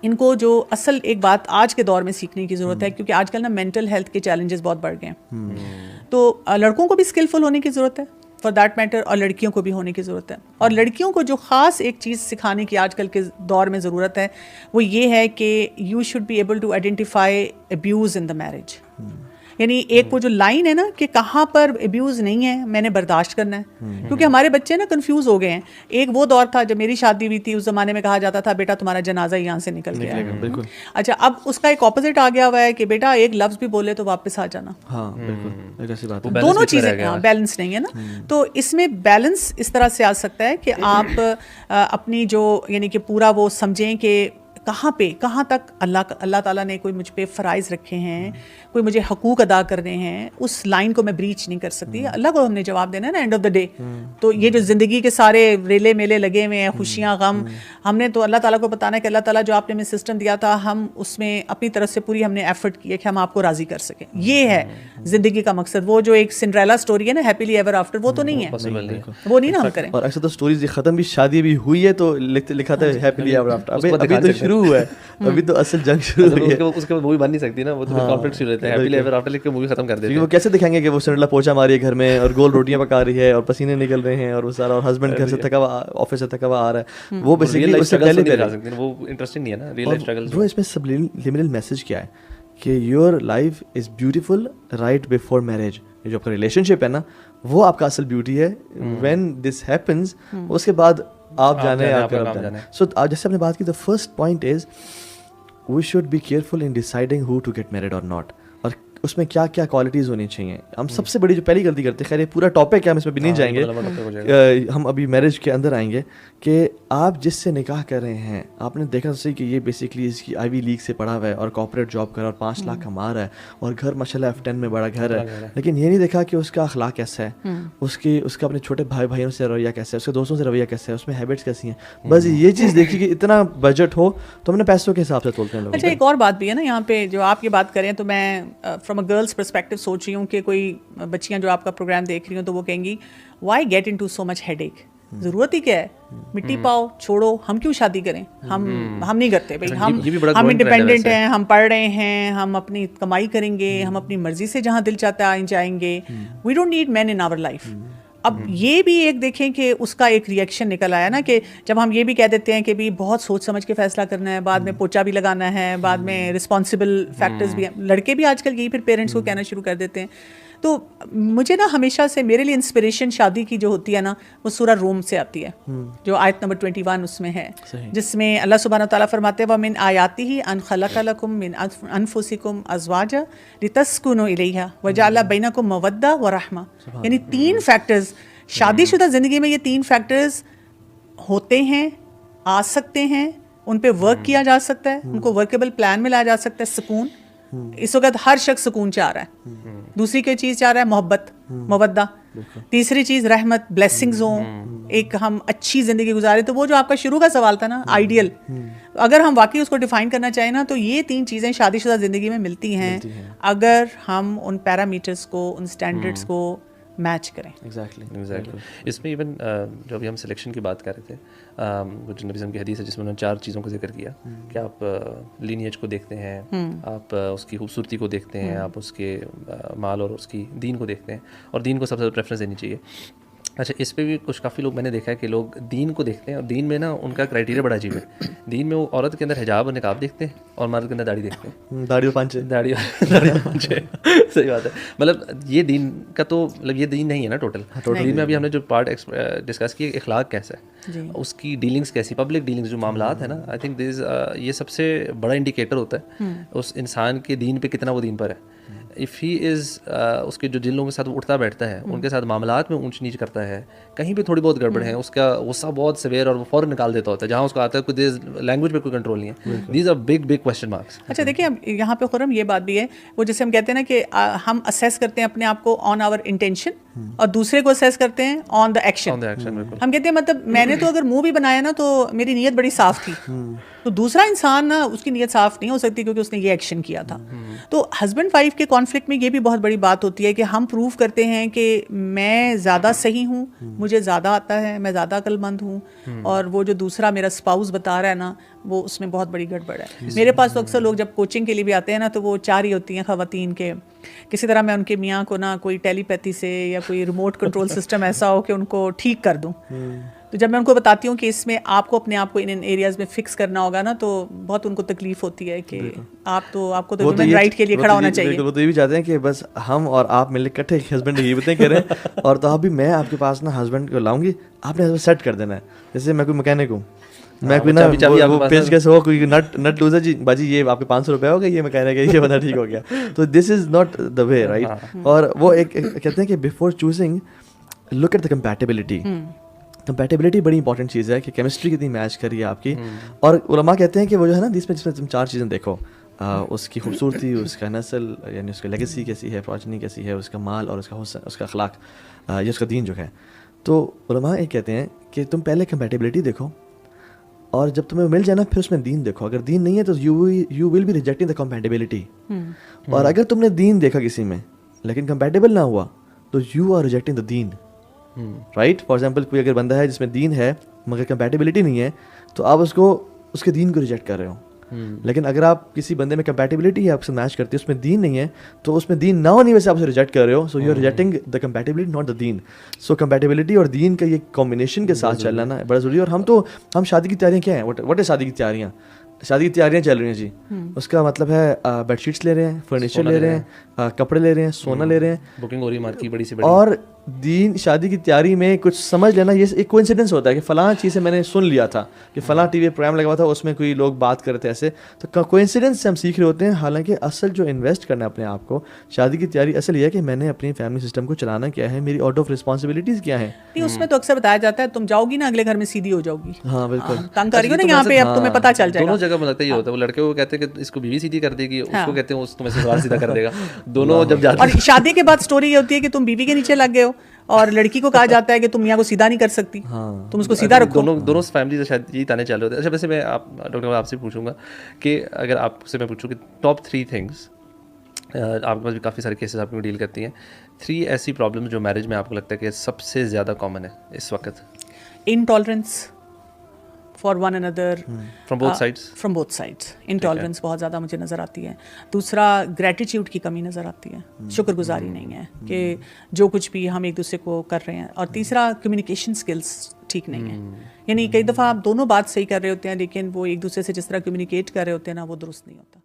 इनको जो असल एक बात आज के दौर में सीखने की ज़रूरत है, क्योंकि आजकल ना मेंटल हेल्थ के चैलेंजेस बहुत बढ़ गए हैं। तो लड़कों को भी स्किलफुल होने की ज़रूरत है फॉर दैट मैटर, और लड़कियों को भी होने की ज़रूरत है। और लड़कियों को जो ख़ास एक चीज़ सिखाने की आजकल के दौर में ज़रूरत है वो ये है कि you should be able to identify abuse in the marriage. यानी एक वो जो लाइन है ना कि कहाँ पर अब्यूज़ नहीं है मैंने बर्दाश्त करना है, क्योंकि हमारे बच्चे ना कंफ्यूज हो गए हैं। एक वो दौर था जब मेरी शादी हुई थी, उस ज़माने में कहा जाता था बेटा तुम्हारा जनाजा यहाँ से निकल गया है। बिल्कुल। अच्छा, अब उसका एक ऑपोजिट आ गया हुआ है कि बेटा एक लफ्ज़ भी बोले तो वापस आ जाना। हाँ बिल्कुल, एक ऐसी बात है। दोनों चीज़ें बैलेंस नहीं है ना। तो इसमें बैलेंस इस तरह से आ सकता है कि आप अपनी जो यानी कि पूरा वो समझें कि कहाँ तक अल्लाह ताला ने कोई मुझ पे फ़राइज़ रखे हैं, कोई मुझे हकूक़ अदा करने हैं, उस लाइन को मैं ब्रीच नहीं कर सकती। अल्लाह को हमने जवाब देना है ना एंड ऑफ द डे। तो ये जो ज़िंदगी के सारे रेले मेले लगे हुए हैं, खुशियाँ गम, हमने तो अल्लाह ताला को बताना है कि अल्लाह ताला जो आपने हमें सिस्टम दिया था हम उसमें अपनी तरफ से पूरी हमने एफर्ट की है कि हम आपको राज़ी कर सकें। ये है ज़िंदगी का मकसद। वो जो एक सिंड्रेला स्टोरी है ना, हैप्पीली एवर आफ्टर, वो तो नहीं है, वो नहीं ना हम करें। और अक्सर तो स्टोरीज ख़त्म भी, शादी भी हुई है तो लिखा था हैप्पीली एवर आफ्टर। अभी तो शुरू हुआ है, अभी तो असल जंग शुरू हुई है। उसके बाद मूवी बन नहीं सकती ना, वो तो कॉन्फ्लिक्ट शुरू रहता है। हैप्पीली एवर आफ्टर लिख के मूवी खत्म कर देते हैं। वो कैसे दिखाएंगे कि वो सिंड्रेला पोछा मारी है घर में और गोल रोटियां पका रही है और पसीने निकल रहे हैं और वो सारा, और हस्बैंड घर से थका हुआ, ऑफिस से थका हुआ आ रहा है, वो बेसिकली उससे पहले वो इंटरेस्टिंग नहीं है ना रियल लाइफ स्ट्रगल्स। ब्रो इसमें सबलिमिनल मैसेज क्या है कि your life is beautiful right before marriage. जो आपका रिलेशनशिप है ना, वो आपका असल ब्यूटी है। व्हेन दिस हैपेंस, उसके बाद आप जाने आपका रब जाने। सो जैसे आपने बात की, the first point is we should be careful in deciding who to get married और नॉट, और उसमें क्या क्या क्वालिटीज़ होनी चाहिए। हम सबसे बड़ी जो पहली गलती करते हैं, खैर ये पूरा टॉपिक है, हम इसमें भी नहीं जाएंगे, हम अभी मैरिज के अंदर आएंगे, कि आप जिससे निकाह कर रहे हैं, आपने देखा सही कि ये बेसिकली इसकी आईवी लीग से पढ़ा हुआ है और कॉर्पोरेट जॉब कर रहा है और 5 लाख कमा रहा है और घर माशाल्लाह F10 में बड़ा घर है, लेकिन ये नहीं देखा कि उसका अखलाक कैसा है, उसका अपने छोटे भाइयों से रवैया कैसा है, उसके दोस्तों से रवैया कैसा है, उसमें हैबिट्स कैसी हैं। बस ये चीज़ देखी कि इतना बजट हो तो हमने पैसों के हिसाब से तोलते हैं लोग। अच्छा, एक और बात भी है ना यहाँ पे, जो आप ये बात करें तो मैं फ्रॉम अ गर्ल्स पर्सपेक्टिव सोच रही हूँ कि कोई बच्चियाँ जो आपका प्रोग्राम देख रही हूँ तो वो कहेंगी why get into so much headache, ज़रूरत ही क्या है, मिट्टी पाओ छोड़ो, हम क्यों शादी करें, हम नहीं करते भाई, हम इंडिपेंडेंट हैं, हम पढ़ रहे हैं, हम अपनी कमाई करेंगे, हम अपनी मर्जी से जहाँ दिल चाहता है जाएंगे, we don't need man in our life. अब ये भी एक देखें कि उसका एक रिएक्शन निकल आया ना, कि जब हम ये भी कह देते हैं कि भी बहुत सोच समझ के फैसला करना है, बाद में पोचा भी लगाना है, बाद में रिस्पॉन्सिबल फैक्टर्स भी हैं, लड़के भी आजकल यही फिर पेरेंट्स को कहना शुरू कर देते हैं। तो मुझे ना हमेशा से मेरे लिए इंस्पिरेशन शादी की जो होती है ना, वो सूरा रूम से आती है, जो आयत नंबर 21 उसमें है, जिसमें अल्लाह सुब्हानहू तआला फरमाते हैं वमिन आयातिही अन खलक़ लकुम मिन अनफुसिकुम अज़वाजा लितस्कुनु इलैहा वजअल बैनकुम मवद्दा व रहमा। यानी 3 फैक्टर्स शादीशुदा ज़िंदगी में, ये 3 फैक्टर्स होते हैं, आ सकते हैं, उन पे वर्क किया जा सकता है, उनको वर्केबल प्लान में लाया जा सकता है। सुकून, इस वक्त हर शख्स सुकून चाह रहा है। दूसरी कोई चीज़ चाह रहा है मोहब्बत, मवद्दा। तीसरी चीज़ रहमत, ब्लेसिंग्स हो, एक हम अच्छी ज़िंदगी गुजारे। तो वो जो आपका शुरू का सवाल था ना, आइडियल, अगर हम वाकई उसको डिफाइन करना चाहें ना, तो ये 3 चीज़ें शादीशुदा ज़िंदगी में मिलती हैं अगर हम उन पैरामीटर्स को, उन स्टैंडर्ड्स को मैच करें। एग्जैक्टली। इसमें इवन जो अभी हम सिलेक्शन की बात कर रहे थे, कुछ नबी सल्लल्लाहु की हदीस है जिसमें उन्होंने 4 चीज़ों का जिक्र किया कि आप लीनिएज को देखते हैं, आप उसकी खूबसूरती को देखते हैं, आप उसके माल और उसकी दीन को देखते हैं, और दीन को सबसे ज़्यादा प्रेफरेंस देनी चाहिए। अच्छा, इस पे भी कुछ काफ़ी लोग मैंने देखा है कि लोग दीन को देखते हैं, और दीन में ना उनका क्राइटेरिया बड़ा अजीब है। दीन में वो औरत के अंदर हिजाब और निकाब देखते हैं और मर्द के अंदर दाढ़ी देखते हैं, दाढ़ी और पांचे। सही बात है। मतलब ये दीन का तो मतलब ये दीन नहीं है ना टोटल। दीन में अभी हमने जो पार्ट डिस्कस किया, इखलाक कैसा है, उसकी डीलिंग्स कैसी, पब्लिक डीलिंग्स जो मामलात है ना, आई थिंक दिस ये सबसे बड़ा इंडिकेटर होता है उस इंसान के दीन पे कितना वो दीन पर है। इफ़ ही इज़ उसके जो जिन लोगों के साथ वो उठता बैठता है, उनके साथ मामलात में ऊंच नीच करता है, कहीं पे थोड़ी बहुत गड़बड़ है, उसका गुस्सा बहुत सवेर और वो फ़ौरन निकाल देता होता है, जहाँ उसको आता है कोई लैंग्वेज पे कोई कंट्रोल नहीं है। These are big big question marks. अच्छा देखिए, अब यहाँ पे खुरम ये बात भी है, वो जैसे हम कहते हैं ना कि हम असेस करते हैं अपने आप को ऑन आवर इंटेंशन, और दूसरे को असेस करते हैं ऑन द एक्शन। हम कहते हैं मतलब मैंने तो अगर मुंह भी बनाया ना तो मेरी नीयत बड़ी साफ थी, तो दूसरा इंसान ना उसकी नीयत साफ नहीं हो सकती क्योंकि उसने ये एक्शन किया था। तो हस्बैंड वाइफ के कॉन्फ्लिक्ट में ये भी बहुत बड़ी बात होती है कि हम प्रूव करते हैं कि मैं ज़्यादा सही हूँ, मुझे ज़्यादा आता है, मैं ज़्यादा अक्लमंद हूँ, और वो जो दूसरा मेरा स्पाउस बता रहा है ना, वो उसमें बहुत बड़ी गड़बड़ है। मेरे पास तो अक्सर लोग जब कोचिंग के लिए भी आते हैं ना, तो वो 4 ही होती हैं ख़वातीन के, किसी तरह मैं उनके मियाँ को ना कोई टेलीपैथी से या कोई रिमोट कंट्रोल सिस्टम ऐसा हो कि उनको ठीक कर दूँ। तो जब मैं उनको बताती हूँ कि इसमें आपको अपने आप को इन एरियाज़ में फिक्स करना होगा ना, तो बहुत उनको तकलीफ होती है कि आपको तो ह्यूमन राइट के लिए खड़ा होना चाहिए। वो तो ये भी चाहते हैं कि बस हम और आप मिलकर इकट्ठे हस्बैंड की बातें करें और तो अभी मैं आपके पास ना हस्बैंड को लाऊंगी, आपने सेट कर देना है। जैसे मैं कोई मैकेनिक हूँ, मैं कोई ना वो पेज कैसे हो, कोई नट लूजर जी बाजी ये आपके 500 रुपये हो गए, ये मैकेनिक है, ये बंदा ठीक हो गया। तो this is not the way, right. और वो एक कहते हैं कि before choosing look at the compatibility. Compatibility बड़ी इंपॉर्टेंट चीज़ है कि केमिस्ट्री कितनी मैच करी है आपकी। और उलमा कहते हैं कि वो जो है ना, जिसमें तुम 4 चीज़ें देखो, उसकी खूबसूरती, उसका नस्ल यानी उसकी लेगेसी कैसी है, प्रोजनी कैसी है, उसका माल और उसका हुस्न, उसका अखलाक, या उसका दीन जो है। तो उलमा ये कहते हैं कि तुम पहले कंपैटिबिलिटी देखो, और जब तुम्हें मिल जाए ना फिर उसमें दीन देखो। अगर दीन नहीं है तो you will be rejecting the compatibility. और अगर तुमने दीन देखा किसी में लेकिन कंपैटिबल ना हुआ, तो you are rejecting the Deen, right. For example कोई अगर बंदा है जिसमें दीन है मगर कंपैटिबिलिटी नहीं है, तो आप उसके दीन को रिजेक्ट कर रहे हो। लेकिन अगर आप किसी बंदे में कंपैटिबिलिटी है, आपसे मैच करती है, उसमें दीन नहीं है, तो उसमें दीन ना होने वजह से आप उसे रिजेक्ट कर रहे हो। So you are rejecting the compatibility not the दीन। सो कंपैटिबिलिटी और दीन का ये कॉम्बिनेशन के साथ चलना ना बड़ा ज़रूरी है। और हम शादी की तैयारियाँ क्या हैं, व्हाट है शादी की तैयारियाँ? शादी की तैयारियां चल रही हैं जी। उसका मतलब है बेडशीट्स ले रहे हैं, फर्नीचर ले रहे हैं, कपड़े ले रहे हैं, सोना ले रहे हैं, बुकिंग हो रही है मार्केट की बड़ी से बड़ी। और दीन शादी की तैयारी में कुछ समझ लेना, ये एक कोइंसिडेंस होता है कि फलां चीज़ से मैंने सुन लिया था कि फलां टीवी प्रोग्राम लगा हुआ था, उसमें कोई लोग बात कर रहे थे ऐसे, तो कोइंसिडेंस से हम सीख रहे होते हैं। हालांकि असल जो इन्वेस्ट करना है अपने आप को, शादी की तैयारी असल ये है कि मैंने अपनी फैमिली सिस्टम को चलाना क्या है, मेरी आउट ऑफ रिस्पॉन्सिबिलिटीज़ क्या है। नहीं, उसमें तो अक्सर बताया जाता है तुम जाओगी ना अगले घर में सीधी हो जाओगी। हाँ बिल्कुल, तंग कर रही हो ना यहाँ पे, अब तुम्हें पता चल जाएगा। दोनों जगह लगता है ये होता है, वो लड़के को कहते हैं कि इसको बीवी सीधी कर देगी, उसको कहते हैं उसको ससुराल सीधा कर देगा। दोनों जब जाते हैं। और शादी के बाद स्टोरी ये होती है कि तुम बीवी के नीचे लग गए हो, और लड़की को कहा जाता है कि तुम मियाँ को सीधा नहीं कर सकती, तुम उसको सीधा रखो। दोनों फैमिली से शायद यही ताने चल रहे होते हैं। अच्छा, वैसे मैं डॉक्टर आपसे पूछूंगा कि अगर आपसे मैं पूछूं कि टॉप 3 थिंग्स, आपके पास भी काफ़ी सारे केसेस आपको डील करती हैं, 3 ऐसी प्रॉब्लम्स जो मैरिज में आपको लगता है कि सबसे ज़्यादा कॉमन है इस वक्त। Intolerance for one another from both sides. Intolerance बहुत ज़्यादा मुझे नज़र आती है। दूसरा, ग्रेटिट्यूड की कमी नज़र आती है, शुक्रगुजारी नहीं है कि जो कुछ भी हम एक दूसरे को कर रहे हैं। और तीसरा, कम्युनिकेशन स्किल्स ठीक नहीं है। यानी कई दफ़ा आप दोनों बात सही कर रहे होते हैं, लेकिन वो एक दूसरे से जिस तरह कम्युनिकेट कर रहे होते हैं ना, वो दुरुस्त नहीं होता।